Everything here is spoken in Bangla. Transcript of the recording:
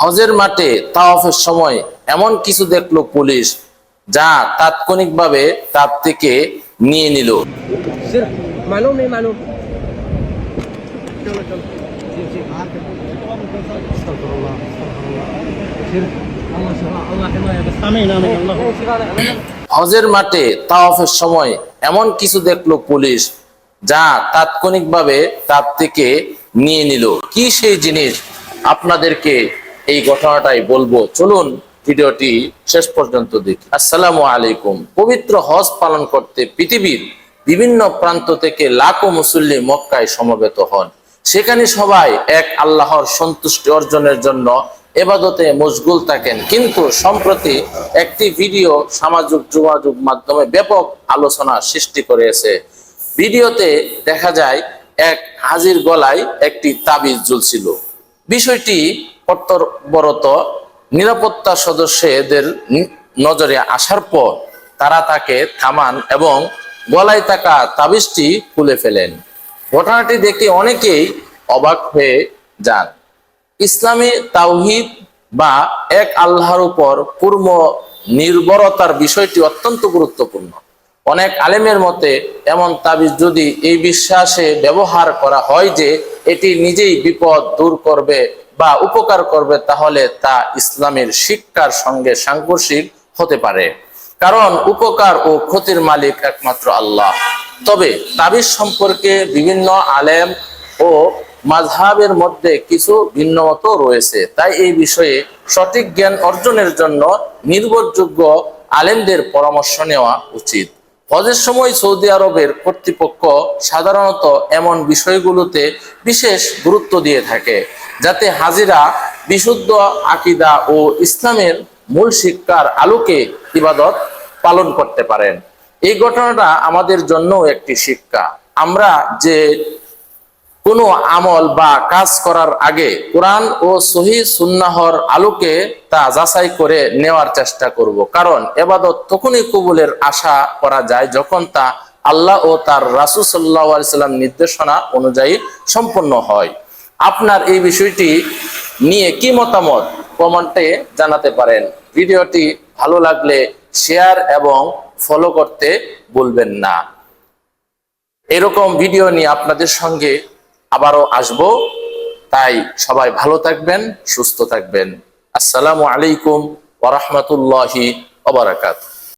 হজের মাঠে তাওয়াফের সময় এমন কিছু দেখলো পুলিশ যা তাৎক্ষণিকভাবে তার থেকে নিয়ে নিল। হজের মাঠে তাওয়াফের সময় এমন কিছু দেখলো পুলিশ যা তাৎক্ষণিকভাবে তার থেকে নিয়ে নিল। কি সেই জিনিস, আপনাদেরকে এই ঘটনাটাই বলবো, চলুন ভিডিওটি শেষ পর্যন্ত দেখি। আসসালামু আলাইকুম। পবিত্র হজ পালন করতে পৃথিবীর বিভিন্ন প্রান্ত থেকে লাখো মুসল্লি মক্কায় সমবেত হন। সেখানে সবাই এক আল্লাহর সন্তুষ্টি অর্জনের জন্য ইবাদতে মশগুল থাকেন। কিন্তু সম্প্রতি একটি ভিডিও সামাজিক যোগাযোগ মাধ্যমে ব্যাপক আলোচনা সৃষ্টি করেছে। ভিডিওতে দেখা যায় এক হাজির গলায় একটি তাবিজ ঝুলছিল। বিষয়টি কর্তব্যরত নিরাপত্তা সদস্যদের নজরে আসার পর তারা তাকে থামান এবং গলায় থাকা তাবিজটি খুলে ফেলেন। ঘটনাটি দেখে অনেকেই অবাক হয়ে যান। ইসলামী তাওহীদ বা এক আল্লাহর উপর পূর্ণ নির্ভরতার বিষয়টি অত্যন্ত গুরুত্বপূর্ণ। অনেক আলেমের মতে এমন তাবিজ যদি এই বিশ্বাসে ব্যবহার করা হয় যে এটি নিজেই বিপদ দূর করবে বা উপকার করবে, তাহলে তা ইসলামের শিক্ষার সঙ্গে সাংঘর্ষিক হতে পারে, কারণ উপকার ও ক্ষতির মালিক একমাত্র আল্লাহ। তবে তাবিজ সম্পর্কে বিভিন্ন আলেম ও মাযহাবের মধ্যে কিছু ভিন্নমত রয়েছে। তাই এই বিষয়ে সঠিক জ্ঞান অর্জনের জন্য নির্ভরযোগ্য আলেমদের পরামর্শ নেওয়া উচিত। হজের সময় সৌদি আরবের কর্তৃপক্ষ সাধারণত এমন বিষয়গুলোতে বিশেষ গুরুত্ব দিয়ে থাকে যাতে হাজিরা বিশুদ্ধ আকীদা ও ইসলামের মূল শিক্ষার আলোকে ইবাদত পালন করতে পারেন। এই ঘটনাটা আমাদের জন্য একটি শিক্ষা। আমরা যে কোনো আমল বা কাজ করার আগে কোরআন ও সহিহ সুন্নাহর আলোকে তা যাচাই করে নেওয়ার চেষ্টা করব, কারণ ইবাদত তখনই কবুলের আশা করা যায় যখন তা আল্লাহ ও তার রাসূল সাল্লাল্লাহু আলাইহি সাল্লাম নির্দেশনা অনুযায়ী সম্পন্ন হয়। আপনার এই বিষয়টি নিয়ে কি মতামত কমেন্টে জানাতে পারেন। ভিডিওটি ভালো লাগলে শেয়ার এবং ফলো করতে ভুলবেন না। এরকম ভিডিও নিয়ে আপনাদের সঙ্গে আবারও আসবো। তাই সবাই ভালো থাকবেন, সুস্থ থাকবেন। আসসালামু আলাইকুম ওয়া রাহমাতুল্লাহি ওয়া বারাকাতুহু।